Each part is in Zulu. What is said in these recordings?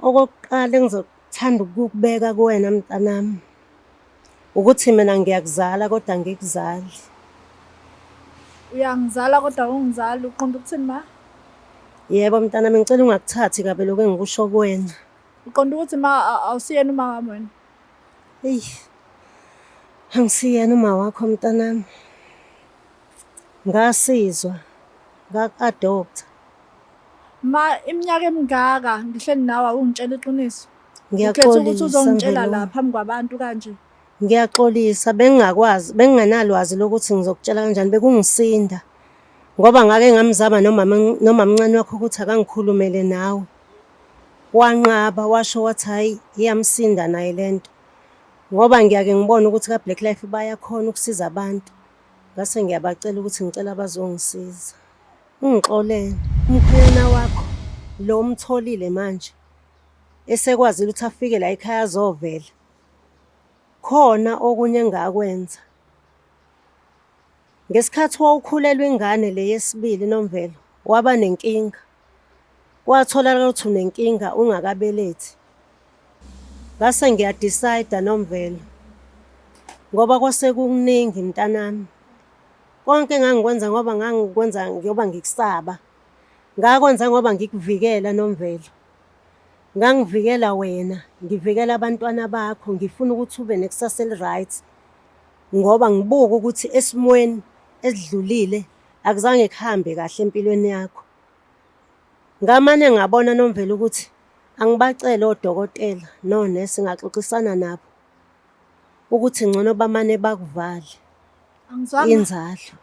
Okokuqala engizothanda ukukubeka kuwena mntanami, ukuthi mina ngiyakuzala kodwa angikuzali. Uyangizala kodwa ungizali, uqonda ukuthini ma? Yebo mntanami, ngicela ungakuthathi kabi lokho engikusho kuwena. Uqonda ukuthi ma awusiyena uma wami wena? Eyi, angisiyena uma wakho mntanami. Ngasizwa, ngaku-adopt-a. Ma iminyaka emingaka ngihleli nawe awungitshela iqiniso. Ukhetha ukuthi Ngiyaxolisa uzongitshela mvelo. la phambi kwabantu kanje. Ngiyaxolisa, benginganalwazi lokuthi ngizokutshela kanjani, bekungisinda. Ngoba ngake ngamzama nomamncane wakho ukuthi akangikhulumele nawe. Wanqaba, washo wathi hhayi iyamsinda naye lento. Ngoba ngiyake ngibone ukuthi ka-Black Life bayakhona ukusiza abantu. Ngase ngiyabacela ukuthi ngicela bazongisiza. Ungixolele, umkhwenyana wakho lo umtholile manje. Esekwazile ukuthi afike la ekhaya azovela. Khona okunye engakwenza. Ngesikhathi wawukhulelwa ingane le yesibili Nomvelo, waba nenkinga. Kwatholakala ukuthi unenkinga ungakabelethi. Ngase ngiyadicide Nomvelo. Ngoba kwase kukuningi mntanami. Konke engangikwenza ngoba ngoba ngikusaba. Ngakwenza ngoba ngikuvikela Nomvelo. Ngangivikela wena, ngivikela abantwana bakho, ngifuna ukuthi ube nekusasa eli-right. Ngoba ngibuka ukuthi esimweni esidlulile akuzange kuhambe kahle empilweni yakho. Ngamane ngabona Nomvelo ukuthi angibacele odokotela nonesi ngaxoxisana nabo ukuthi ngcono bamane bakuvale Angizwanga. inzalo.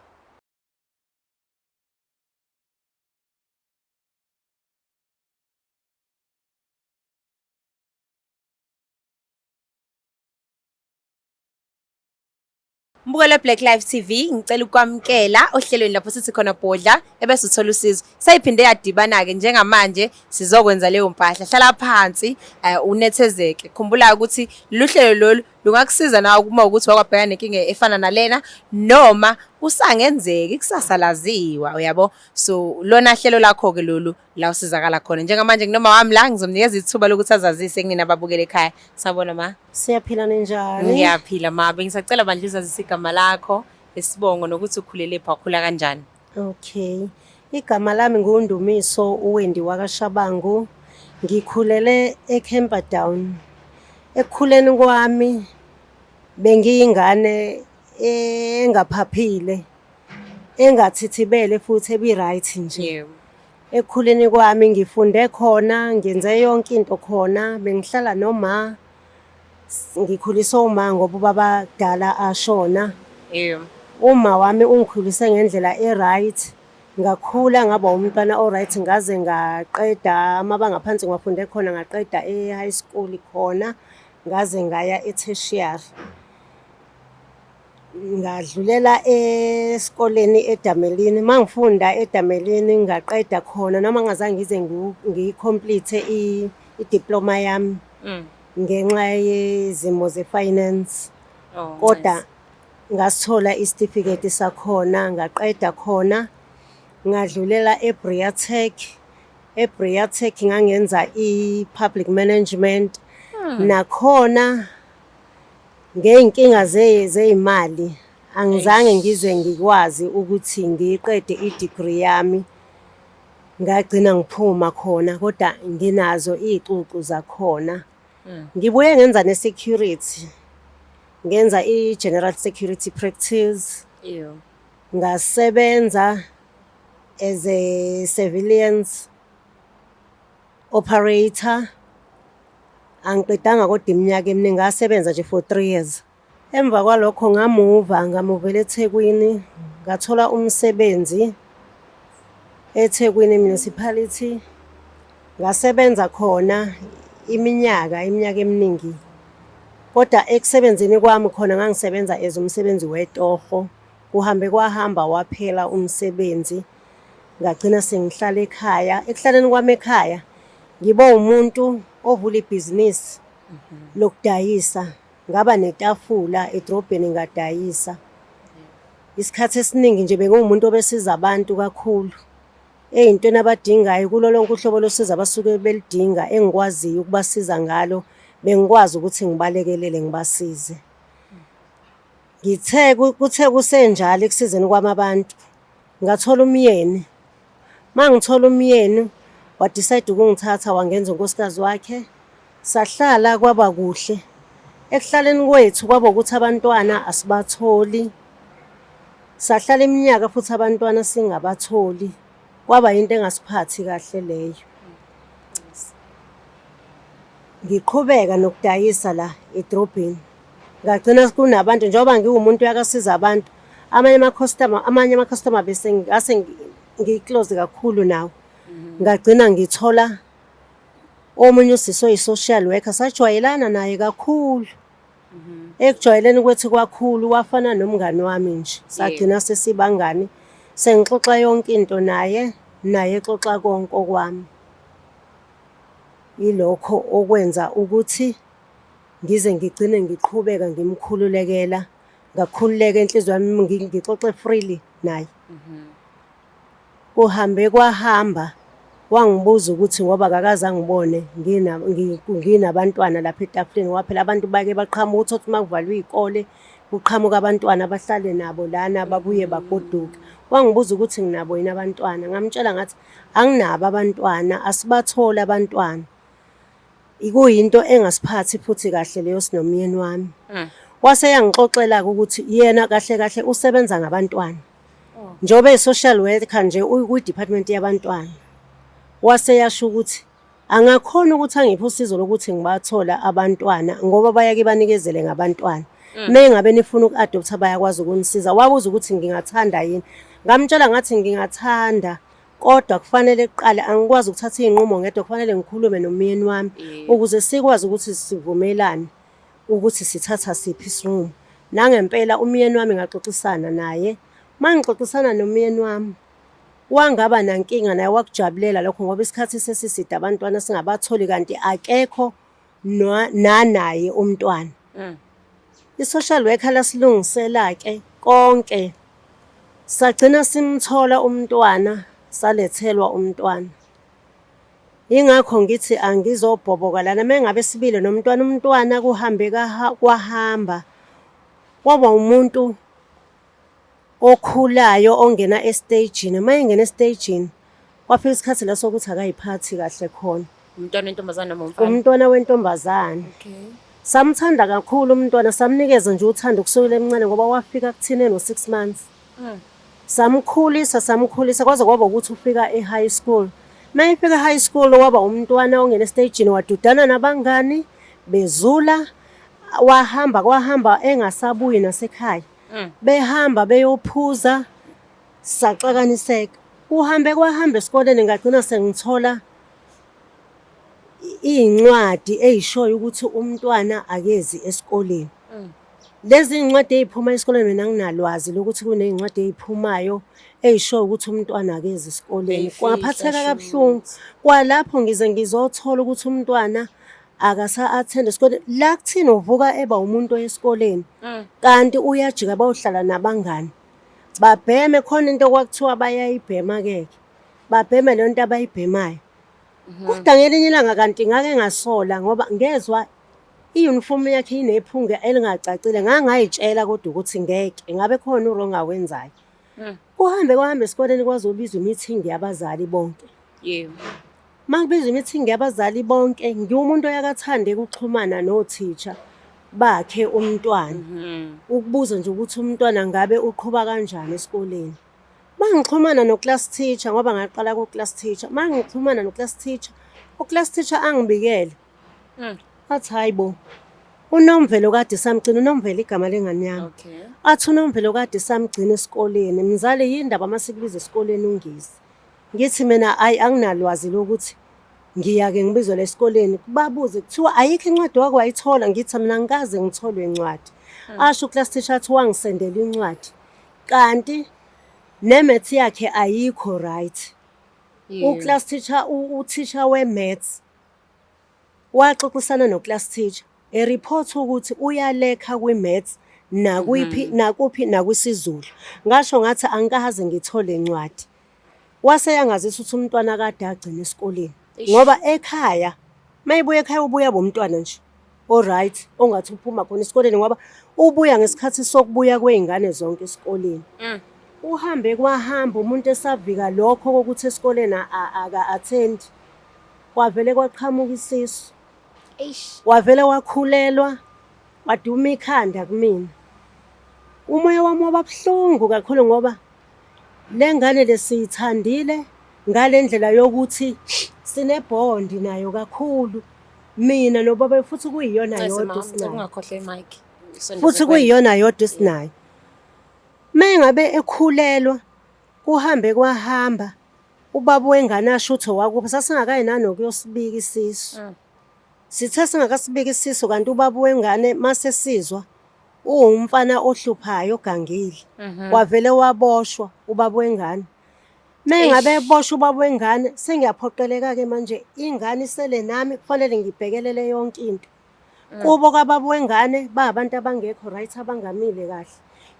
Mbukela Black Life TV, ngicela ukwamkela ohlelweni lapho sithi khona Bhodla ebese uthola usizo. Sayiphinde yadibana ke njengamanje sizokwenza leyo mpahla. Hlala phansi unethezeke. Khumbula ukuthi luhlelo lolu lungakusiza nawe uma ukuthi wakwabhekana nenkinga efana nalena noma kusangenzeka ikusasa laziwa uyabo. So lona hlelo lakho ke lolu la usizakala khona. Njengamanje kunoma wami la ngizomnikeza ithuba lokuthi azazise kunina ababukele ekhaya. Sabona ma? Siyaphila ninjani? Ngiyaphila ma, bengisacela bandla uzazise igama lakho, isibongo nokuthi ukhulele pha wakhula kanjani. Okay. Igama lami nguNdumiso uWendi wakwaShabangu. Ngikhulele eCamperdown. Ekukhuleni kwami bengiyingane engaphaphile, engathithibele futhi ebi-right nje. Yebo. Ekukhuleni kwami ngifunde khona, ngenze yonke into khona, bengihlala noma ngikhuliswa uma ngoba ubaba dala ashona. Yebo. Uma wami ungikhulise ngendlela e-right, ngakhula ngaba umntwana o-right ngaze ngaqeda amabanga aphansi ngiwafunde khona, ngaqeda e-high school khona, ngaze ngaya e-tertiary. Ngadlulela esikoleni eDamelini. Mangifunda eDamelini ngaqeda khona noma ngazange ngize ngicomplete i-diploma yami ngenxa yezimo ze-finance. Kodwa ngasithola isitifiketi sakhona, ngaqeda khona, ngadlulela eBreatech. eBreatech ngangenza i-public management. Nakhona ngey'nkinga zey'mali angizange ngize ngikwazi ukuthi ngiqede i-degree yami. Ngagcina ngiphuma khona kodwa nginazo iy'cucu zakhona. Ngibuye ngenza ne-security. Ngenza i-general security practice. Yebo. Ngasebenza as a surveillance operator. Angiqedanga kodwa iminyaka eminingi, ngasebenza nje for 3 years. Emva kwalokho ngamuvela eThekwini, ngathola umsebenzi eThekwini municipality. Ngasebenza khona iminyaka eminingi. Kodwa ekusebenzeni kwami khona ngangisebenza as umsebenzi wetoho. Kuhambe kwahamba waphela umsebenzi. Ngagcina sengihlala ekhaya. Ekuhlaleni kwami ekhaya ngibe umuntu ovula ibhizinisi lokudayisa. Ngaba netafula edrobheni ngadayisa. Isikhathi esiningi nje bengumuntu obesiza abantu kakhulu. ey'ntweni abadingayo kulo lonke uhlobo losizo abasuke belidinga engikwaziyo ukubasiza ngalo, bengikwazi ukuthi ngibalekelele ngibasize. Kuthe kusenjalo ekusizeni kwami abantu, ngathola umyeni. Mangithola umyeni, wa-decide ukungithatha wangenza unkosikazi wakhe. Sahlala kwaba kuhle. Ekuhlaleni kwethu kwaba ukuthi abantwana asibatholi. Sahlala iminyaka futhi abantwana singabatholi. Kwaba yinto engasiphathi kahle leyo. Ngiqhubeka nokudayisa la edrobheni. Ngagcina kunabantu njengoba ngiwumuntu uyakasiza abantu. Amanye ama-customer bese ngiclose kakhulu nawo. Ngagcina ngithola omunye usisi oyi-social worker, sajwayelana naye kakhulu. Ekujwayeleni kwethu kakhulu wafana nomngani wami nje. Sagcina sesibangani. Sengixoxa yonke into naye exoxa konke okwami. Yilokho okwenza ukuthi ngize ngigcine ngiqhubeka ngimkhululekela. Ngakhululeka enhliziyo yami ngixoxe freely naye. Kuhambe kwahamba wangibuza ukuthi ngoba akakaze angibone nginabantwana lapha etafuleni ngoba phela abantu bake baqhamuka uthi makuvalwe izikole kuqhamuka abantwana abahlale nabo lana babuye bagoduke. Wangibuza ukuthi nginabo yini abantwana, ngamtshela ngathi anginabo abantwana, asibathole abantwana. Ikuyinto engasiphathi futhi kahle leyo sinomyeni wami. Wase yangixoxela ukuthi yena kahle kahle usebenza ngabantwana. Njobe i-social worker nje uyi-department yabantwana. Wase yasho ukuthi angakhona ukuthi angiphe usizo lokuthi ngibathola abantwana ngoba bayake banikezele ngabantwana. Mengabe nifuna uku-adoptha bayakwazi ukunisiza. Wabuza ukuthi ngingathanda yini. Ngamtshela ngathi ngingathanda kodwa kufanele kuqala angikwazi ukuthatha izinqumo ngedwa, kufanele ngikhulume nomyeni wami ukuze sikwazi ukuthi sivumelane ukuthi sithatha siphi isinqumo. Nangempela umyeni wami ngaxoxisana naye. Mangixoxisana nomyeni wami wangaba nankinga naye wakujabulela lokho ngoba isikhathi sesiside abantwana singabatholi kanti akekho naye umntwana. I-social worker lasilungisela ke konke. Sagcina simthola umntwana, salethelwa umntwana. Ingakho ngithi angizobhoboka lana mengabe sibile nomntwana, umntwana kuhambe kwahamba. Waba umuntu okhulayo ongena estagini. Mayengena estagini kwafika isikhathi la sokuthi akayiphathi kahle khona. Umntwana wentombazane noma umfana? Umntwana wentombazane. Okay. Samthanda kakhulu umntwana, samnikeza nje uthando kusukela emncane ngoba wafika kuthina no-6 months. Samkhulisa kwaze kwaba ukuthi ufika e-high school. Mayefika e-high school waba umntwana ongena estagini wadudana nabangani bezula. Kwahamba engasabuyi nasekhaya. Behamba beyophuza saxakaniseka. Kwahamba esikoleni ngagcina sengithola iy'ncwadi ey'shoyo ukuthi umntwana akezi esikoleni. Lezi iy'ncwadi ey'phuma esikoleni mina nginalwazi lokuthi kuney'ncwadi ey'phumayo ey'shoyo ukuthi umntwana akezi esikoleni. Kwaphatheka kabuhlungu. Kwalapho ngize ngizothola ukuthi umntwana akasa-attend esikoleni. La kuthina uvuka eba umuntu oyesikoleni kanti uyajika bayohlala nabangani. Babheme khona into okwakuthiwa bayayibhema-ke. Babheme leyo nto abayibhemayo. Kodwa ngelinye ilanga kanti ngake ngasola ngoba ngezwa i-uniform yakhe inephunga elingacacile. Ngangayitshela kodwa ukuthi ngeke ngabe khona uwrong awenzayo. Kuhambe esikoleni kwaze ubizwa i-meeting yabazali bonke. Yebo. Makubizwa i-meeting yabazali bonke, ngiwumuntu oyakathande ukuxhumana no-teacher bakhe umntwana. Ukubuza nje ukuthi umntwana ngabe uqhuba kanjani esikoleni. Mangixhumana no-class teacher ngoba ngaqala ku-class teacher. Mangixhumana no-class teacher, u-class teacher angibikele. Athi hayibo. UNomvelo kade samgcina, uNomvelo igama lengane yami. Okay. Athi uNomvelo kade samgcina esikoleni. Mzali yindaba masikubiza esikoleni ungisi. Ngithi mina anginalwazi lokuthi ngiyake ngibizwe la esikoleni. Babuze kuthiwa ayikho incwadi wakho wayithola. Ngithi mina ngikaze ngitholwe incwadi. Asho u-class teacher athi wangisendela incwadi. Kanti ne-maths yakhe ayikho right. U-class teacher, u-teacher we-maths waxoxisana no-class teacher. Report ukuthi uyalekha kwi-maths nakuphi nakwisizulu. Ngasho ngathi angikaze ngithole incwadi. Wase yangazisa ukuthi umntwana kade agcina esikoleni. Eish. Ngoba ekhaya, mayibuya ekhaya ubuya bomntwana nje. Alright, ongathi uphuma khona esikoleni ngoba ubuya ngesikhathi sokubuya kwezingane zonke esikoleni. Uhambe kwahamba umuntu esavika lokho kokuthi esikoleni aka-attend. Kwavele kwaqhamuka isisu. Eish. Wavele wakhulelwa, waduma ikhanda kumina. Umoya wami waba buhlungu kakhulu ngoba le ngane lesiyithandile ngale ndlela yokuthi sinebhondi nayo kakhulu. Mina nobaba futhi kuyiyona yodwa esinayo. Ungakhohle imic. Futhi kuyiyona yodwa esinayo. Mengabe ekhulelwa kuhambe kwahamba ubaba wengane ashutho wakuba sasingakayi nanokuyosibika isisu. Sithe singakasibika isisu kanti ubaba wengane mase sizwa umfana ohluphayo ogangile. Wavele waboshwa ubaba wengane. Mengabe eboshwa ubaba wengane sengiyaphoqeleka ke manje ingane isele nami kufanele ngibhekelele yonke into. Kubo kababa wengane babantu abangekho right abangamile kahle.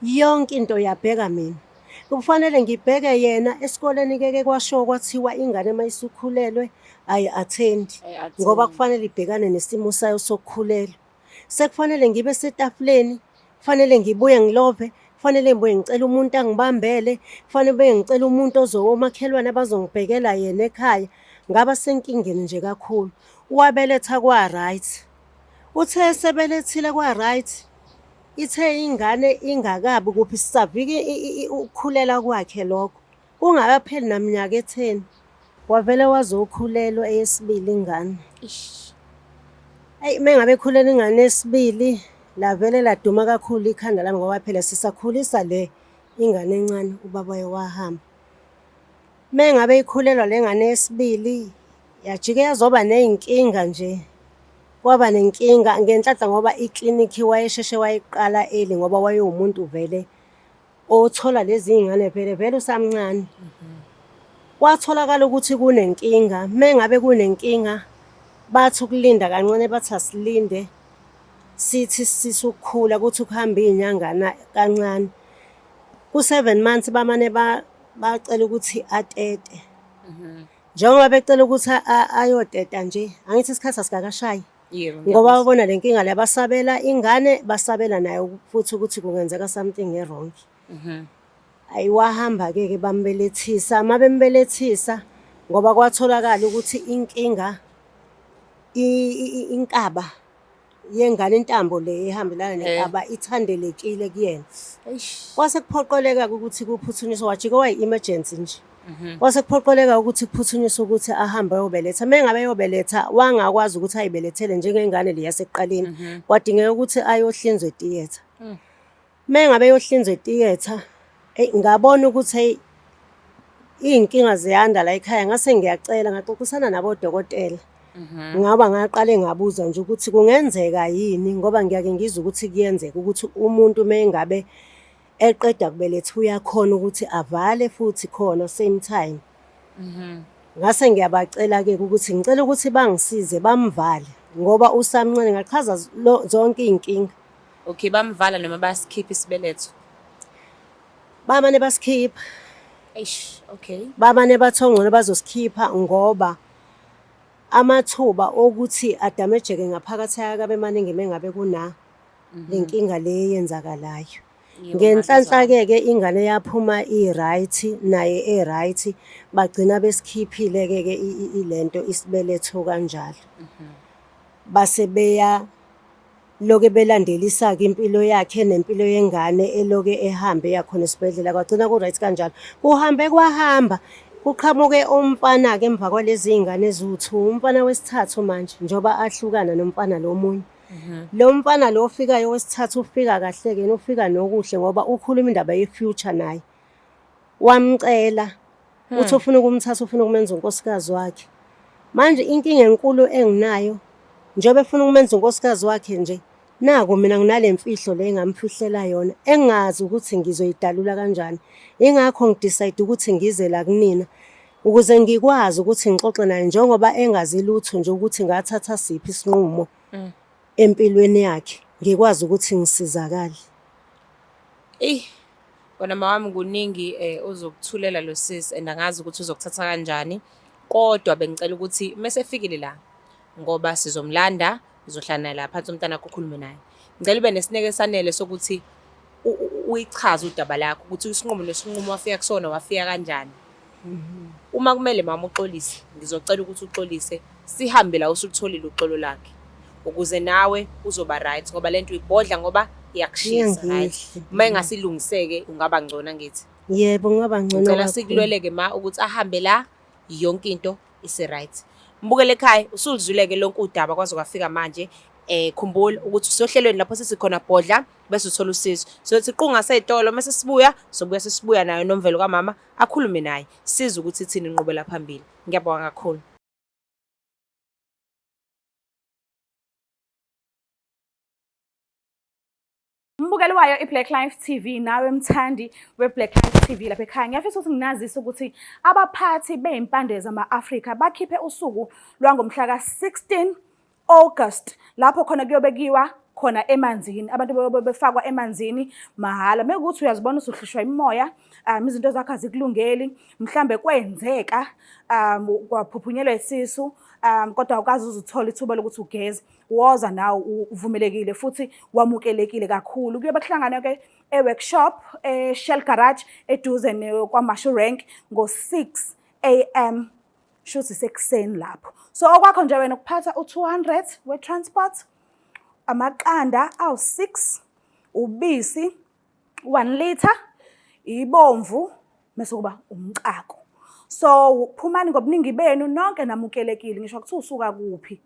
Yonke into yabheka mina. Kufanele ngibheke yena esikoleni ke kwasho kwathiwa ingane mayisukhulelwe ayi-attend ngoba kufanele ibhekane nesimo sayo sokukhulelwa. Sekufanele ngibe setafuleni, kufanele ngibuye ngilove, kufanele ngibuye ngicela umuntu angibambele, kufanele ngicela umuntu omakhelwane abazongibhekela yena ekhaya. Ngaba senkingeni nje kakhulu. Wabeletha kwa right. Uthe sebelethile kwa right. Ithe ingane ingakabi kuphi sisavike ukukhulela kwakhe lokho. Kungakapheli naminyaka 10. Wavele wazokhulelwa eyesibili ingane. Mengabe ekhulela ingane yesibili lavele laduma kakhulu ikhanda lami ngoba phela sisakhulisa le ingane encane ubaba wahamba. Mengabe ikhulelwa lengane yesibili yajike yazoba nezinkinga nje. Kwaba nenkinga ngenhlanhla ngoba iklinikhi wayesheshe wayiqala eli ngoba wayewumuntu vele othola lezi ingane vele usamncane. Kwatholakala ukuthi kunenkinga. Mengabe kunenkinga bathi ukulinda kancane bathi asilinde sithi sisukhula ukuthi kuhamba izinyanga kancane. Ku7 months bamane bacela ukuthi atete. Njengoba becela ukuthi ayoteta nje angithi isikhathi asikakashayi. Ngoba babona lenkinga le basabela ingane basabela nayo futhi ukuthi kungenzeka something wrong. Ayiwahamba ke bambelethisa mabembelethisa ngoba kwatholakala ukuthi inkinga inkaba yengane intambo le ehambelana nekaba ithandelekile kuyena. Kwase kuphoqeleka ukuthi kuphuthunyiswe wajike wayi-emergency nje. Kwase kuphoqeleka ukuthi kuphuthunyiswe ukuthi ahambe ayobeletha. Mengabe ayobeletha wangakwazi ukuthi ayibelethele njengengane le yaseqaleni. Kwadingeka ukuthi ayohlinzwa etheater. Mengabe ayohlinzwa etheater ngabona ukuthi iy'nkinga ziyanda la ekhaya ngase ngiyacela ngaxoxisana nabodokotela. Ngaba ngaqale ngabuza nje ukuthi kungenzeka yini ngoba ngiyake ngizwe ukuthi kuyenzeka ukuthi umuntu mengabe eqeda kubeletha uyakhona ukuthi avale futhi khona same time. Ngase ngiyabacela ke ukuthi ngicela ukuthi bangisize bamvale ngoba usamncane ngachaza zonke izinkinga. Okay, bamvala noma baskip isibeletho. Bamane baskipha. Okay. Bamane bathongcono bazosikhipha ngoba amathuba okuthi adamejeke ngaphakathi akabe maningi mengabe kuna lenkinga le yenzakalayo. Ngenhlanhla ke ingane yaphuma i-right naye e-right bagcina besikhiphile ke ilento isibeletho kanjalo. Base beya loke belandelisa ke impilo yakhe nempilo yengane eloke ehambe yakhona esibhedlela kwagcina ku right kanjalo. Kuhambe kwahamba kuqhamuke umfana ke emva kwalezi ingane eziwu2 umfana wesithathu manje njoba ahlukana nomfana lomunye. Lo mfana lo ofikayo wesithathu ufika kahle ke ufika nokuhle ngoba ukhuluma indaba ye-future naye. Wamcela uthi ufuna ukumthatha ufuna ukumenza unkosikazi wakhe. Manje inkinga enkulu enginayo njobe efuna ukumenza unkosikazi wakhe nje naku mina nginale mfihlo le engamfihlela yona engazi ukuthi ngizoyidalula kanjani. Ingakho ngidecide ukuthi ngize la kunina ukuze ngikwazi ukuthi ngixoxe naye njengoba engazi lutho nje ukuthi ngathatha siphi isinqumo empilweni yakhe ngikwazi ukuthi ngisizakale. Kona mawami kuningi uzokuthulela lo sisi and angazi ukuthi uzokuthatha kanjani. Kodwa bengicela ukuthi mase efikile la ngoba sizomlanda, uzohlala naye la phansi umntana akho ukhulume naye. Ngicela ube nesineke esanele sokuthi uyichaze udaba lakho ukuthi isinqumo nesinqumo wafika kusona wafika kanjani. Uma kumele mama uxolise, ngizocela ukuthi uxolise, sihambe la usukutholile uxolo lakhe. Ukuze nawe uzoba right ngoba lento uyibhodla ngoba iyakushisa right. Uma engasilungiseke ungaba ngcona ngithi. Yebo ngaba ngcono. Ngicela sikulweleke ma ukuthi ahambe la yonke into ise right. Mbukele ekhaya usulizuleke lonke udaba kwaze kwafika manje. Khumbula ukuthi usohlelweni lapho sesikhona bodla bese uthola usizo. Sothi iqunga seyitolo mase sibuya sesibuya nayo nomvelo kaMama akhulume naye. Siza ukuthi thina inqubela phambili. Ngiyabonga kakhulu. Mbukeli wayo iBlack Life TV nawe mthandi weBlack Life TV lapha ekhaya. Ngiyafisa ukuthi nginazise ukuthi abaphathi bezimpande zama-Afrika bakhiphe usuku lwangomhla ka-16 August lapho khona kuyobekiwa khona emanzini. Abantu befakwa emanzini mahhala. Mekuthi uyazibona usuhlishwa imoya, izinto zakho azikulungeli, mhlambe kwenzeka kwaphuphunyelwa isisu, kodwa awukazi uzuthola ithuba lokuthi ugeze. Woza nawe uvumelekile futhi wamukelekile kakhulu. Kuyobe kuhlangana ke workshop Shell Garage eduze kwaMashu Rank ngo-6 AM shuthi sekuseni lapho. So okwakho nje wena ukuphatha u200 we-transport, amaqanda awu6, ubisi 1 liter, ibomvu bese kuba umqako. So phumani ngobuningi benu nonke namukelekile, ngisho ukuthi usuka kuphi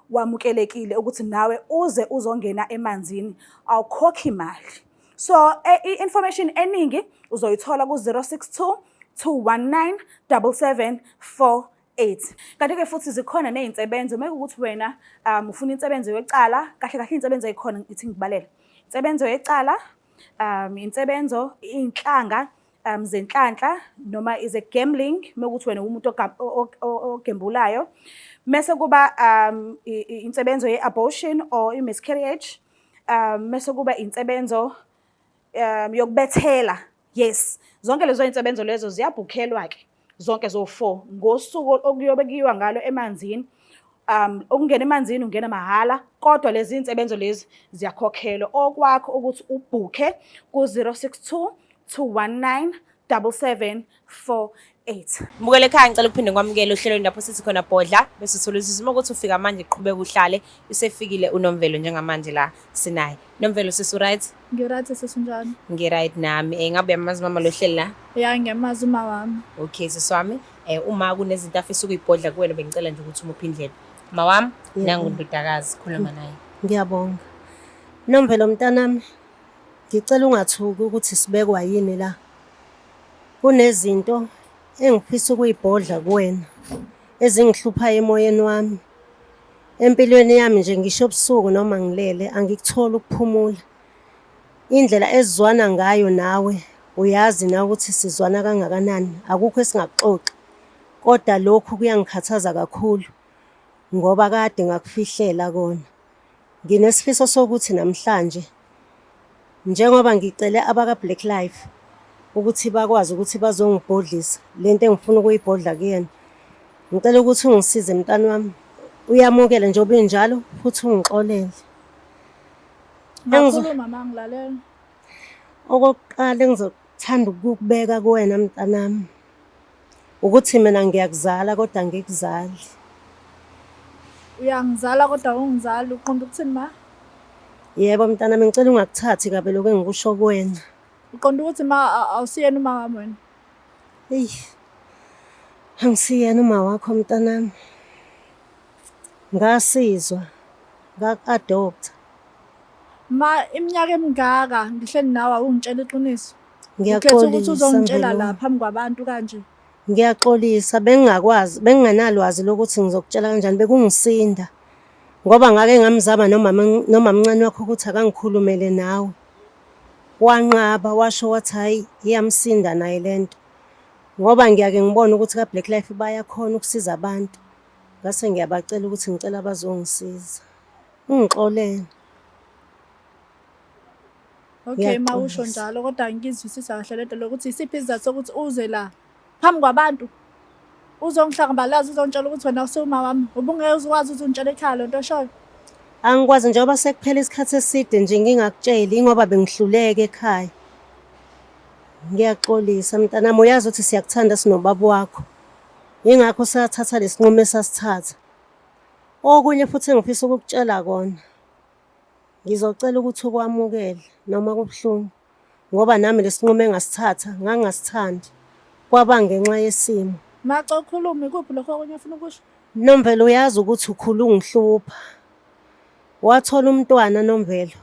wamukelekile ukuthi nawe uze uzongena emanzini awukhokhi imali. So i-information eningi uzoyithola ku-062 219 7748. Kanti-ke futhi zikhona ney'nsebenzo mekuwukuthi wena ufuna insebenzo yecala, kahle kahle insebenzo eyikhona ngithi ngibalele. Insebenzo yecala, insebenzo iy'nhlanga zenhlanhla noma is a gambling mekuthi wena umuntu ogembulayo. Mese kuba insebenzo ye-abortion or i-miscarriage, mese kuba insebenzo yokubethela. Yes, zonke lezo insebenzo lezo ziyabhukhelwa-ke zonke zo4 ngosuku okuyobekiwa ngalo emanzini. Ukungena emanzini ungena mahhala, kodwa lezi insebenzo lezi ziyakhokhelwa. Okwakho ukuthi ubhuke ku-062 219 7748. Mbukele ekhaya ngicela ukuphinde ngikwamukele ohlelweni lapho sithi khona bodla bese uthola usizo. Uma ukuthi ufika manje qhubeka uhlale usefikile uNomvelo njengamanje la sinaye. Nomvelo sisi right? Ngi-right sesunjani? Ngi-right nami. Ngabe uyamazi mama lo hleli la? Ya ngiyamazi uma wami. Okay sisi wami. Uma kunezinto afisa ukuyibhodla kuwena bengicela nje ukuthi umuphe indlela. Ma wami nangu ndodakazi khuluma naye. Ngiyabonga. Nomvelo mntanami, ngicela ungathuki ukuthi sibekwa yini la. Kunezinto engifisa ukuyibhodla kuwena ezingihlupha emoyeni wami. Empilweni yami nje ngisho ebusuku noma ngilele angikutholi ukuphumula. Indlela ezizwana ngayo nawe uyazi na ukuthi sizwana kangakanani, akukho esingakuxoxa. Kodwa lokhu kuyangikhathaza kakhulu ngoba kade ngakufihlela kona. Nginesifiso sokuthi namhlanje njengoba ngicele abaka Black Life ukuthi bakwazi ukuthi bazongibhodlisa lento engifuna ukuyibhodla kuyena. Ngicela ukuthi ungisize mntana wami. Uyamukele nje obinjalo futhi ungixolele. Ngakhuluma mama ngilalela. Okokuqala engizothanda ukukubeka kuwena mntanami ukuthi mina ngiyakuzala kodwa ngikuzali. Uyangizala kodwa ungizali uqonda ukuthini ma? Yebo mntanami ngicela ungakuthathi kabe lokho engikusho kuwena. Uqonda ukuthi ma awusiyena uma wami wena? Angisiyena uma wakho mntanami. Ngasizwa ngak-adopt. Ma iminyaka emingaka ngihleli nawe awungitshela iqiniso. Ngiyaxolisa ukuthi uzongitshela Mvelo. la phambi kwabantu kanje. Ngiyaxolisa benginganalwazi lokuthi ngizokutshela kanjani, bekungisinda ngoba ngake ngamzama noma mncane wakho ukuthi akangikhulumele nawe. Wanqaba washo wathi hayi iyamsinda naye lento ngoba ngiyake ngibona ukuthi ka Black Life bayakhona ukusiza abantu. Ngase ngiyabacela ukuthi ngicela bazongisiza. Ungixolele. Okay, ma usho Ngiyaxolisa. njalo kodwa angizwisisa kahle lento lokuthi isiphi isizathu sokuthi uze la phambi kwabantu uzongihlangabalaza uzongitshela ukuthi wena usuma wami ubungeke uzwazi ukuthi ungitshela ekhaya lento oshoyo. Angikwazi njengoba sekuphela isikhathi eside nje ngingakutsheli ingoba bengihluleka ekhaya. Ngiyaxolisa mntanami, uyazi ukuthi siyakuthanda sinobaba wakho. Yingakho sathatha lesinqumo esasithatha. Okunye futhi engifisa ukukutshela kona. Ngizocela ukuthi ukwamukele noma kubuhlungu ngoba nami lesinqumo engasithatha ngangingasithandi. Kwaba ngenxa yesimo. Maxa ukhuluma ikuphi lokho okunye ufuna ukusho? Nomvelo uyazi ukuthi ukhulu ungihlupha. Wathola umntwana Nomvelo.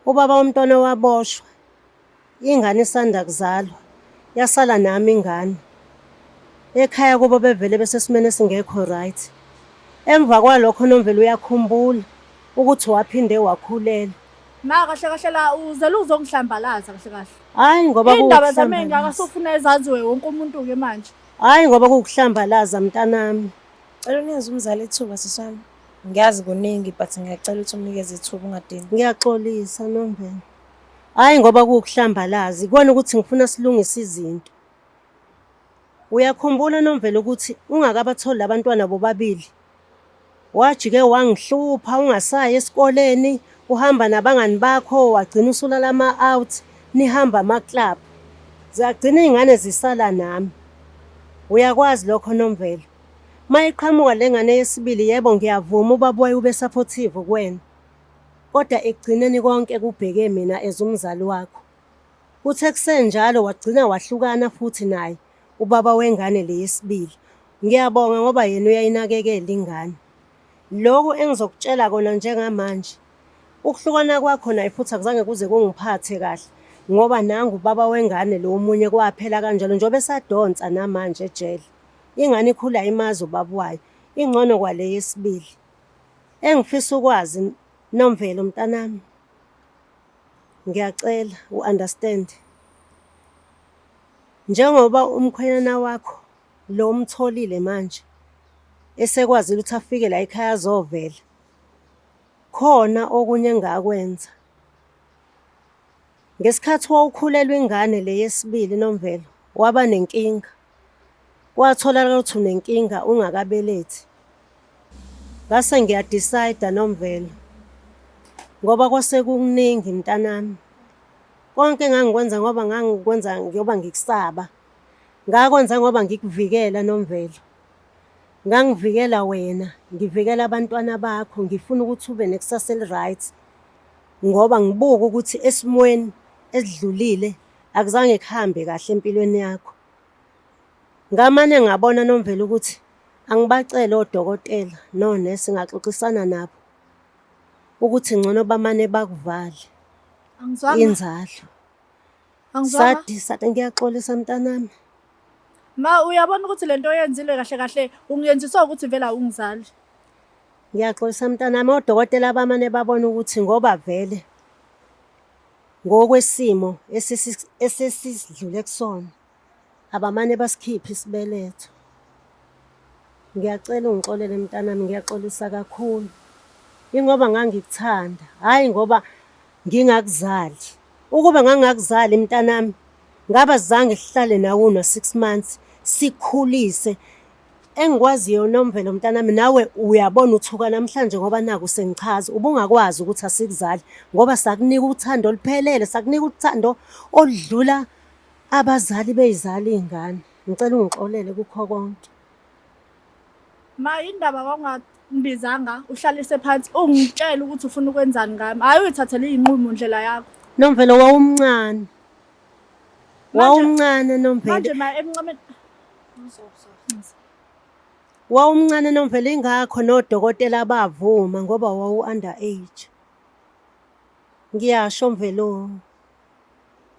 Ubaba womntwana waboshwa. Ingane isanda kuzalwa. Yasala nami ingane. Ekhaya kubo bevele besesimene esingekho right. Emva kwalokho Nomvelo uyakhumbula ukuthi waphinde wakhulela. Ma kahle kahle la uzela uzongihlambalaza kahle kahle. Hayi ngoba Indaba zami engaka kuwukuhlambalaza. sofuna ezaziwe wonke umuntu ke manje. Hayi ngoba kuwukuhlambalaza mntanami. Cela unikeze umzali ithuba siswami. Ngiyazi kuningi but ngiyacela ukuthi umnikeze ithuba ungadini. Ngiyaxolisa Nomvelo. Hayi ngoba kuwukuhlambalaza, ikona ukuthi ngifuna silungise izinto. Uyakhumbula Nomvelo ukuthi ungakabatholi abantwana bobabili. Wajike wangihlupha ungasayi esikoleni, uhamba nabangani bakho, wagcina usulala ama-out, nihamba ama-club. Zagcina izingane zisala nami. Uyakwazi lokho Nomvelo. Mayiqhamuka lengane yesibili yebo ngiyavuma ubaba wayo ube supportive kuwena. Kodwa ekugcineni konke kubheke mina ezumzali wakho. Kuthe kusenjalo wagcina wahlukana futhi naye ubaba wengane leyesibili. Ngiyabonga ngoba yena uyayinakekela ingane. Lokho engizokutshela kona njengamanje. Ukuhlukana kwakho naye futhi akuzange kuze kungiphathe kahle ngoba nangu ubaba wengane lo omunye kwaphela kanjalo njengoba esadonsa namanje ejele. Ingane ikhula imazi ubaba wayo, ingcono kwale yesibili. Engifisa ukwazi Nomvelo mntanami. Ngiyacela u-understand. Njengoba umkhwenyana wakho lo umtholile manje esekwazile ukuthi afike la ekhaya azovela. Khona okunye engakwenza. Ngesikhathi wawukhulelwa ingane le yesibili Nomvelo, waba nenkinga. Watholakala ukuthi unenkinga ungakabelethi. Ngase ngiyadecide Nomvelo. Ngoba kwase kuningi mntanami. Konke engangikwenza ngoba ngangikwenza ngoba ngikusaba. Ngakwenza ngoba ngikuvikela Nomvelo. Ngangivikela wena, ngivikela abantwana bakho, ngifuna ukuthi ube nekusasa eli-right. Ngoba ngibuka ukuthi esimweni esidlulile akuzange kuhambe kahle empilweni yakho. Ngamane ngabona Nomvelo ukuthi angibacele odokotela nonesi ngaxoxisana nabo ukuthi ngcono bamane bakuvale Angizwanga. inzalo. Angizwanga. Sathi ngiyaxolisa mntanami. Ma uyabona ukuthi lento oyenzile kahle kahle ungiyenziswa ukuthi vela ungizali. Ngiyaxolisa mntanami, odokotela bamane babona ukuthi ngoba vele ngokwesimo esisidlule kusona abamane basikhiphe isibeletho. Ngiyacela ungixolele mntanami, ngiyaxolisa kakhulu. Ingoba ngangikuthanda, hayi ngoba ngingakuzali. Ukube ngangakuzali mntanami, ngaba zange sihlale nawe no6 months sikhulise. Engikwaziyo Nomvelo mntanami, nawe uyabona uthuka namhlanje ngoba naku sengichaza ubungakwazi ukuthi asikuzali ngoba sakunika uthando oluphelele, sakunika uthando oludlula abazali beyizali izingane. Ngicela ungixolele kukho konke. Ma indaba kwangibizanga uhlalise phansi ungitshela ukuthi ufuna ukwenzani ngami. Hayi uyithathele izinqumo ndlela yakho. Nomvelo wawumncane. Wawumncane Nomvelo. Manje ma emncameni Wawumncane Nomvelo ingakho nodokotela bavuma ngoba wawu underage. Ngiyasho Mvelo.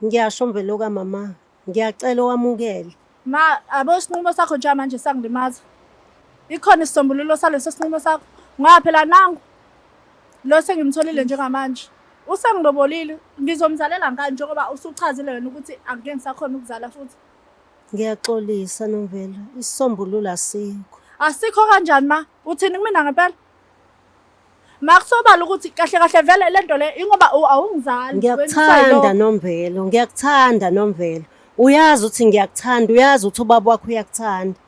Ngiyasho Mvelo kaMama. Ngiyacela wamukele. ma abo isinqumo sakho nje manje sangilimaza. Ikhona isisombululo saleso sinqumo sakho. Ngaphela nangu lo sengimtholile njengamanje. Usengilobolile ngizomzalela ngani njengoba usuchazile wena ukuthi angeke ngisakhona ukuzala futhi. Ngiyaxolisa Nomvelo. Isisombululo asikho. Asikho kanjani ma? Uthini kumina ngempela? Makusobala ukuthi kahle kahle vele lento le ingoba awungizali. Ngiyakuthanda Nomvelo. Uyazi ukuthi ngiyakuthanda, uyazi ukuthi ubaba wakho uyakuthanda.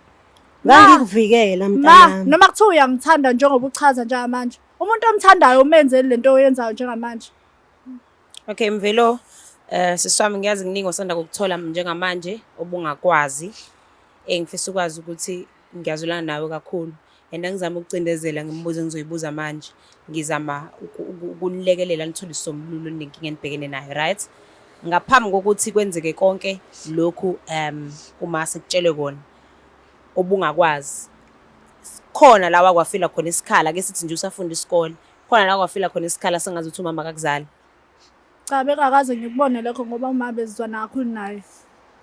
Ngangikuvikela mntanami. Noma kuthiwa uyangithanda njengoba uchaza njengamanje. Umuntu omthandayo umenzeli lento oyenzayo njengamanje. Okay Mvelo, siswami ngiyazi kuningi osanda ukuthola njengamanje obungakwazi. Ngifisa ukwazi ukuthi ngiyazulana nawe kakhulu. And angizama ukucindezela ngimbuzo engizoyibuza manje. Ngizama ukunilekelela nithole isombululo nenkinga enibhekene nayo, right? Ngaphambi kokuthi kwenzeke konke lokhu uma sekutshelwe kona obungakwazi. Khona la wakwafila khona isikhala ke sithi nje usafunda isikole. Khona la wakwafila khona isikhala sengazi ukuthi umama akakuzali. Cha bekakaze ngikubone lokho ngoba uma bezizwana kakhulu naye.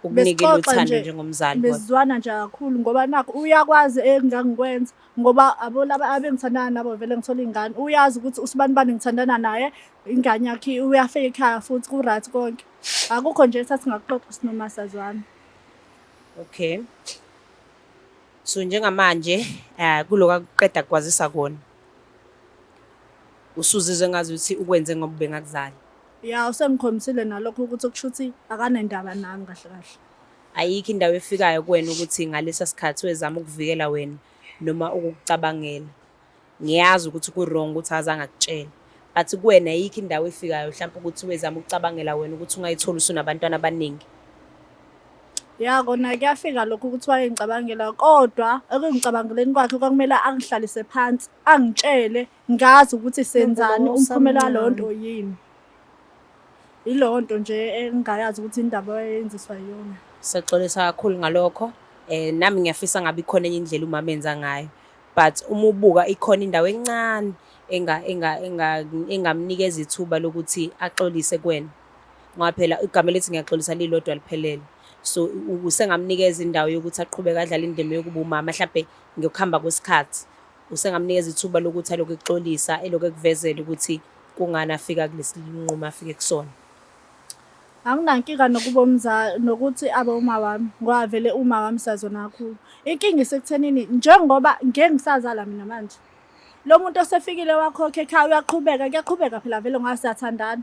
Ukunikela uthando njengomzali kodwa. Bezizwana nje kakhulu ngoba nakho uyakwazi engangikwenza ngoba abolaba abengithandana nabo vele ngithola ingane. Uyazi ukuthi usibani ngithandana naye ingane yakhe uyafika ekhaya futhi ku right konke. Akukho nje sathi ngakuxoxa sinoma sazwana. Okay. So njengamanje kuloka kuqeda kwazisa kona. Usuzizwe ngazi ukuthi ukwenze ngoba bengakuzali. Ya usengikhomisile nalokho ukuthi kushuthi akanendaba nami kahle kahle. Ayikho indawo efikayo kuwena ukuthi ngalesa sikhathi wezama ukuvikela wena noma ukukucabangela. Ngiyazi ukuthi ku wrong ukuthi azange akutshela. But kuwena ayikho indawo efikayo mhlawumbe ukuthi wezama ukucabangela wena ukuthi ungayithola usunabantwana abaningi. Ya kona kuyafika lokho ukuthi wayengicabangela kodwa ekungicabangeleni kwakhe kwakumele angihlalise phansi angitshele ngazi ukuthi senzani umphumela walonto yini. Ilonto nje engayazi ukuthi indaba ayenziswa yona. Sexolisa kakhulu ngalokho. Nami ngiyafisa ngabe ikhona enye indlela umama enza ngayo. But uma ubuka ikhona indawo encane engamnikeza ithuba lokuthi axolise kuwena. Ngoba phela igama lethi ngiyaxolisa lilodwa liphelele. So usengamnikeza indawo yokuthi aqhubeke adlale indima yokuba umama mhlawumbe ngokuhamba kwesikhathi. Usengamnikeza ithuba lokuthi aloku exolisa eloku ekuvezela ukuthi kungana afika kulesinqumo afike kusona. Anginankinga nokuba umzali nokuthi abe uma wami ngoba vele uma wami sazona kakhulu. Inkinga isekuthenini njengoba ngeke ngisazala mina manje. Lo muntu osefikile wakhokhe ekhaya kuyaqhubeka phela vele ngasathandana.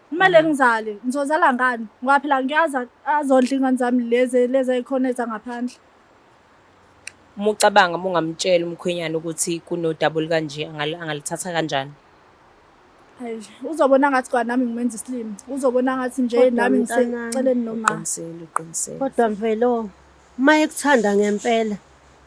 Kumele ngizale ngizozala ngani ngoba phela ngiyaza azondla ingane zami lezi ezikhona ezangaphandle. Uma ucabanga ungamtshela umkhwenyana ukuthi kuno double kanje angalithatha kanjani? Hayi uzobona ngathi kwa nami ngimenza islimi. Uzobona ngathi nje nami ngiseceleni noma. Uqinisele. Kodwa Mvelo, uma ekuthanda ngempela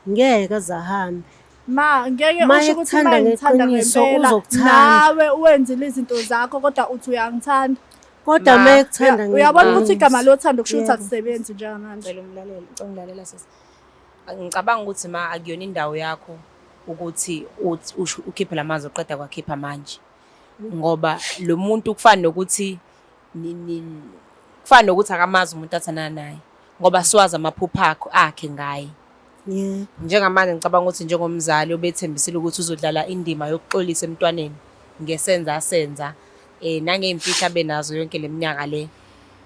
ngeke azahambe. Ngeke usho ukuthi uma ngithanda ngempela nawe wenzile izinto zakho kodwa uthi uyangithanda. Kodwa uma ekuthanda ngempela. Uyabona ukuthi igama lothando kusho ukuthi akusebenzi njengamanje. Ngicela umlaleli, ngilalela sisi. Ngicabanga ukuthi ma akuyona indawo yakho ukuthi ukhiphe lamazwi oqeda kwakhipha manje. Ngoba lo muntu kufana nokuthi akamazi umuntu athandana naye ngoba siwazi amaphupho akhe ngaye. Njengamanje ngicabanga ukuthi njengomzali obethembisile ukuthi uzodlala indima yokuxolisa emntwaneni ngesenza nangeimfihlo abenazo yonke leminyaka le.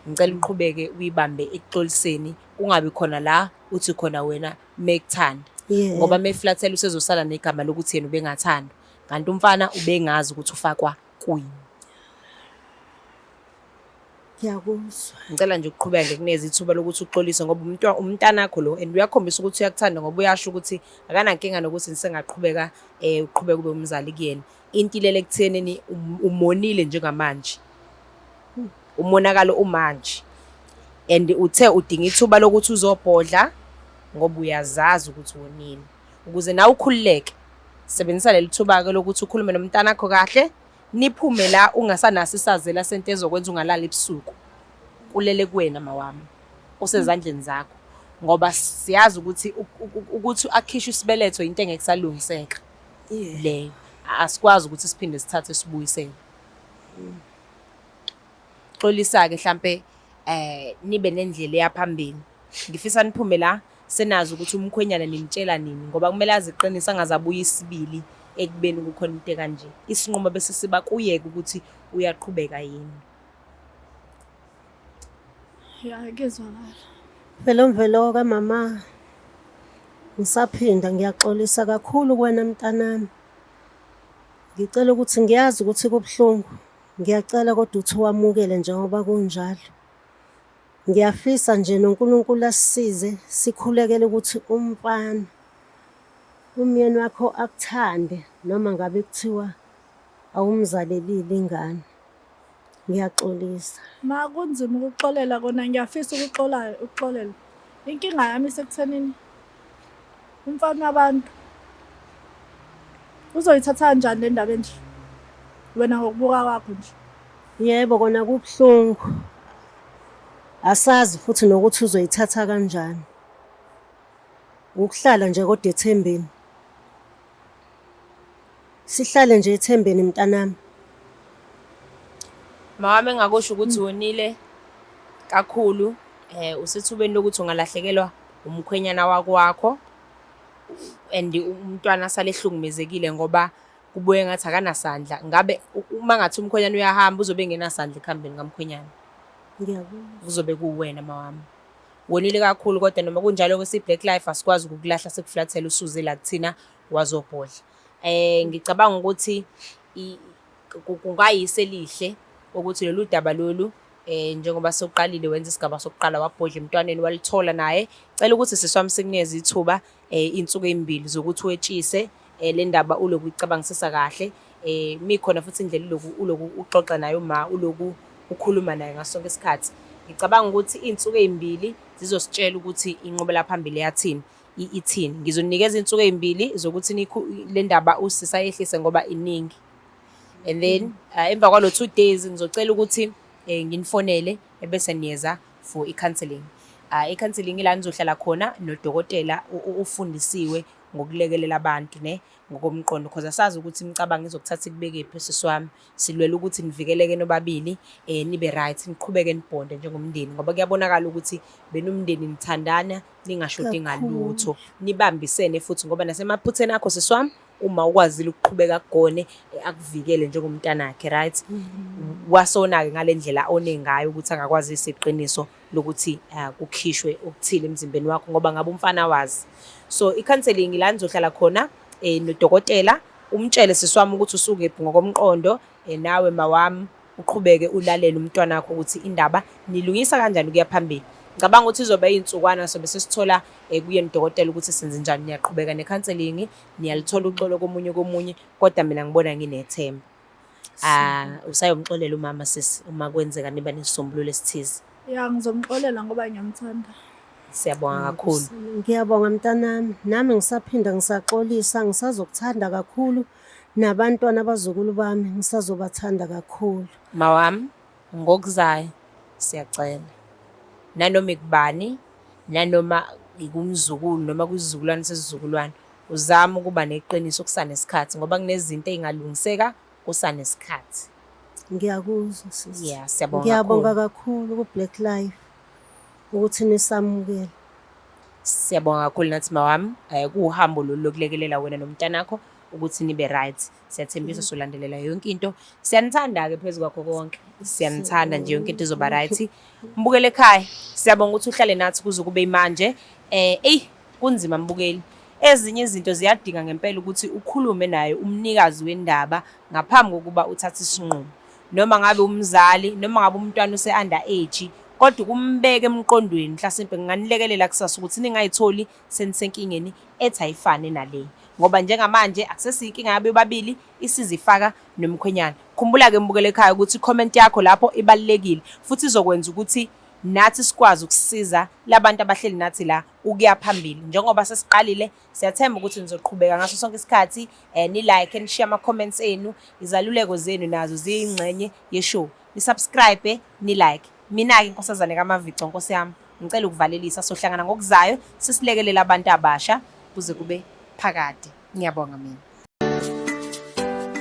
Ngicela uqhubeke uyibambe ekuxoliseni kungabi khona la uthi khona wena mekuthanda. Ngoba meflathela usezosala negama lokuthi yena ubengathanda. Kanti umfana ubengazi ukuthi ufakwa kuyini. Ngiyakuzwa. Ngicela nje ukuqhubeka ngekuneza ithuba lokuthi uxolise ngoba umntana wakho lo and uyakhombisa ukuthi uyakuthanda ngoba uyasho ukuthi akanankinga nokuthi nisengaqhubeka uqhubeka ube umzali kuyena. Intilele ekuthenini umonile njengamanje. Umonakalo umanje. And uthe udinga ithuba lokuthi uzobhodla ngoba uyazazi ukuthi wonile. Ukuze nawe ukhululeke sebenzisa leli thuba ke lokuthi ukhulume nomntana wakho kahle. Niphume la ungasanaso isazela sento ezokwenza ungalala ebusuku. Kulele kuwena mawami. Usezandleni zakho. Ngoba siyazi ukuthi akhishe isibeletho into engeke salungiseka. Leyo asikwazi ukuthi siphinde sithathe sibuyisele. Xolisa ke mhlambe nibe nendlela yaphambili. Ngifisa niphume la senazi ukuthi umkhwenyana nimtshela nini ngoba kumele aziqinisa angazabuya isibili ekubeni ukukhona into kanje. Isinqumo bese siba kuyeke ukuthi uyaqhubeka yini. Ya ngezwakala. Mvelo ka mama. Ngisaphinda ngiyaxolisa kakhulu kuwena mntanami. Ngicela ukuthi ngiyazi ukuthi kubuhlungu. Ngiyacela kodwa uthi wamukele njengoba kunjalo. Ngiyafisa nje noNkulunkulu asisize sikhulekele ukuthi umfana umyeni wakho akuthande noma ngabe kuthiwa awumzalelile ingane. Ngiyaxolisa. Ma kunzima ukuxolela kona ngiyafisa ukuxolela. Inkinga yami isekuthenini umfana wabantu uzoyithatha kanjani le ndaba enje? Wena ngokubuka kwakho nje. Yebo kona kubuhlungu. Asazi futhi nokuthi uzoyithatha kanjani. Ukuhlala nje kodwa ethembeni. Sihlale nje ethembeni mntanami. Mawami engakusho ukuthi wonile kakhulu usethubeni lokuthi ungalahlekelwa umkhwenyana wakho and umntwana sale ehlukumezekile ngoba kubuye ngathi akanasandla. Ngabe uma ngathi umkhwenyana uyahamba uzobe engenasandla ekuhambeni kamkhwenyana. Ngiyabonga. Kuzobe kuwena mawami. Wonile kakhulu kodwa noma kunjalo kwesi Black Life asikwazi ukukulahla sekuflathela usuze la kuthina wazobhodla. Ngicabanga ukuthi kungayise lihle ukuthi lolu daba lolu njengoba soqalile wenza isigaba sokuqala wabhodla emntwaneni walithola naye. Cela ukuthi siswami sikunikeze ithuba insuku ezimbili zokuthi wetshise le ndaba uloku uyicabangisisa kahle. Mikhona futhi indlela uloku uxoxa naye uma uloku ukhuluma naye ngaso sonke isikhathi. Ngicabanga ukuthi insuku ezimbili zizositshela ukuthi inqobela phambili yathini ithini. Ngizonikeza insuku ezimbili zokuthi le ndaba usisa yehlise ngoba iningi. And then emva kwalo 2 days ngizocela ukuthi nginifonele ebese niyeza for i-counselling. I-counselling ila nizohlala khona nodokotela ufundisiwe ngokulekelela abantu ngokomqondo because asazi ukuthi imicabango izokuthatha ikubeke phi siswami. Silwela ukuthi nivikeleke nobabili nibe right niqhubeke nibonde njengomndeni ngoba kuyabonakala ukuthi benomndeni nithandana ningashodi ngalutho nibambisene futhi ngoba nasemaphutheni akho siswami uma ukwazile ukuqhubeka kugone akuvikele njengomntanakhe right. Wasona ke ngalendlela onengayo ukuthi angakwazi isiqiniso lokuthi kukhishwe ukuthile emzimbeni wakho ngoba ngabe umfana wazi. So i-counselling la nizohlala khona nodokotela umtshele siswami ukuthi usukephi ngokomqondo nawe mawami uqhubeke ulalele umntwana wakho ukuthi indaba nilungisa kanjani kuya phambili. Ngicabanga ukuthi izoba izinsukwana sobe sesithola kuye nodokotela ukuthi senze njani. Niyaqhubeka ne-counselling niyalithola uxolo komunye kodwa mina ngibona nginethemba. Usayomxolela umama sisi uma kwenzeka niba nesisombululo esithize. Ya ngizomxolela ngoba ngiyamthanda. Siyabonga kakhulu. Ngiyabonga mntanami. Nami ngisaphinda ngisaxolisa ngisazokuthanda kakhulu nabantwana abazukulu bami ngisazobathanda kakhulu. Mawami ngokuzayo siyacela. Nanoma ikubani nanoma ikumzukulu noma kuzizukulwane sesizukulwane uzama ukuba neqiniso kusanesikhathi ngoba kunezinto ezingalungiseka kusanesikhathi. Ngiyakuzwa sisi. Yeah, siyabonga. Ngiyabonga kakhulu ku Black Life ukuthi nisamukele. Siyabonga kakhulu nathi mawami kuhambo lokulekelela wena nomntanakho ukuthi nibe right. Siyathembisa solandelela yonke into. Siyanithanda ke phezulu kwakho konke. Siyanithanda nje yonke into izoba right. Mbukele ekhaya. Siyabonga ukuthi uhlale nathi kuze kube manje. Kunzima mbukeli. Ezinye izinto ziyadinga ngempela ukuthi ukhulume naye umnikazi wendaba ngaphambi kokuba uthathe isinqumo. Noma ngabe umzali noma ngabe umntwana use-under age kodwa kumbeke emqondweni mhlasimpe nganilekelela kusasa ukuthi ningayitholi senisenkingeni ethi ayifane nale ngoba njengamanje akusesiyinkinga yabe babili isizifaka nomkhwenyana. Khumbula ke mbukele ekhaya ukuthi comment yakho lapho ibalekile futhi izokwenza ukuthi nathi sikwazi ukusiza labantu abahleli nathi la ukuya phambili. Njengoba sesiqalile siyathemba ukuthi nizoqhubeka ngaso sonke isikhathi ni like and share ama comments enu. Izaluleko zenu nazo ziyingxenye yeshow. Ni subscribe ni like. Mina ke inkosazane kaMavico Nkosi yami ngicela ukuvalelisa sohlangana ngokuzayo sisilekelela abantu abasha kuze kube phakade. Ngiyabonga mina.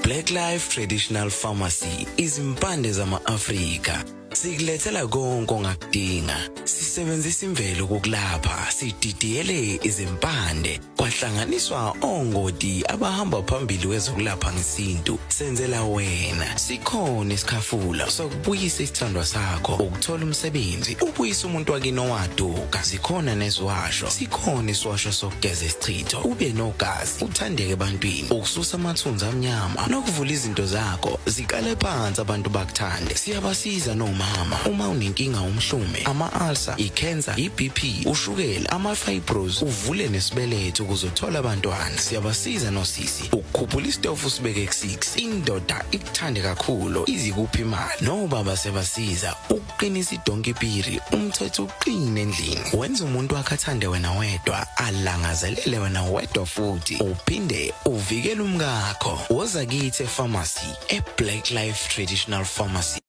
Black Life Traditional Pharmacy izimpande zama-Afrika. Sikulethela konke ongakudinga. Sisebenzisa imvelo ukulapha, sididiyele izimpande, kwahlanganiswa ongoti abahamba phambili kwezokulapha ngesintu. Senzela wena. Sikhona isikhafula sokubuyisa isithandwa sakho, ukuthola umsebenzi, ubuyisa umuntu wakini owaduka. Sikhona nezwasho. Sikhona iswasho sokugeza isichitho, ube nogazi, uthandeke ebantwini, ukususa amathunzi amnyama, nokuvula izinto zakho zikale phansi abantu bakuthande. Siyabasiza nomama uma unenkinga umhlume, ama-ulcer, i-cancer, i-BP, ushukela, ama-fibros, uvule nesibeletho ukuzothola abantwana. Siyabasiza nosisi ukukhuphula isitofu sibeke ku-6, indoda ikuthande kakhulu izikuphi imali. Nobaba sebasiza ukuqinisa idonkipiri, umthetho uqine endlini. Wenza umuntu wakhe athande wena wedwa, alangazelele wena wedwa futhi uphinde uvikele umkakho. Woza kithi e-pharmacy, e-Black Life Traditional Pharmacy